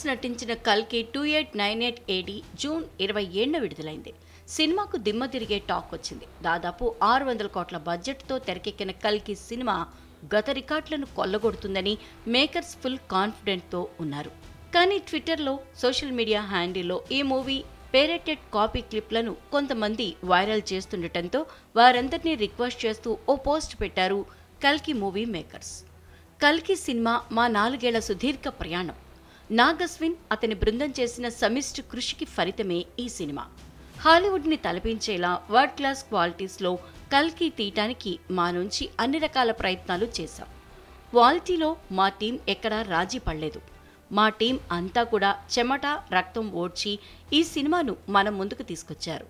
ప్రభాస్ నటించిన కల్కి 2898 AD June 27న విడుదలైంది. సినిమాకు దిమ్మ తిరిగే టాక్ వచ్చింది. దాదాపు 600 కోట్ల బడ్జెట్తో తెరకెక్కిన కల్కి సినిమా గత రికార్డులను కొల్లగొడుతుందని మేకర్స్ ఫుల్ కాన్ఫిడెంట్తో ఉన్నారు. కానీ ట్విట్టర్లో, సోషల్ మీడియా హ్యాండిల్లో ఈ మూవీ పేరేటెడ్ కాపీ క్లిప్లను కొంతమంది వైరల్ చేస్తుండటంతో వారందరినీ రిక్వెస్ట్ చేస్తూ ఓ పోస్ట్ పెట్టారు కల్కి మూవీ మేకర్స్. కల్కి సినిమా మా 4 ఏళ్ల సుదీర్ఘ ప్రయాణం. నాగ్ అశ్విన్, అతని బృందం చేసిన సమిష్టి కృషికి ఫలితమే ఈ సినిమా. హాలీవుడ్ని తలపించేలా వరల్డ్ క్లాస్ క్వాలిటీస్లో కల్కి తీయటానికి మా నుంచి అన్ని రకాల ప్రయత్నాలు చేశాం. క్వాలిటీలో మా టీం ఎక్కడా రాజీ పడలేదు. మా టీం అంతా కూడా చెమట, రక్తం ఓడ్చి ఈ సినిమాను మన ముందుకు తీసుకొచ్చారు.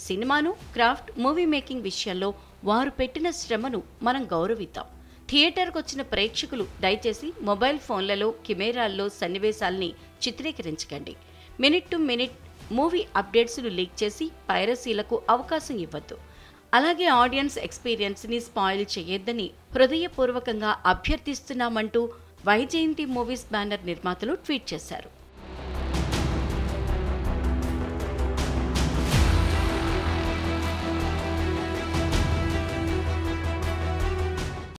సినిమాను, క్రాఫ్ట్, మూవీ మేకింగ్ విషయంలో వారు పెట్టిన శ్రమను మనం గౌరవిద్దాం. థియేటర్కు వచ్చిన ప్రేక్షకులు దయచేసి మొబైల్ ఫోన్లలో, కెమెరాల్లో సన్నివేశాల్ని చిత్రీకరించకండి. మినిట్ టు మినిట్ మూవీ అప్డేట్స్ను లీక్ చేసి పైరసీలకు అవకాశం ఇవ్వద్దు. అలాగే ఆడియన్స్ ఎక్స్పీరియన్స్ని స్పాయిల్ చేయొద్దని హృదయపూర్వకంగా అభ్యర్థిస్తున్నామంటూ వైజయంతి మూవీస్ బ్యానర్ నిర్మాతలు ట్వీట్ చేశారు.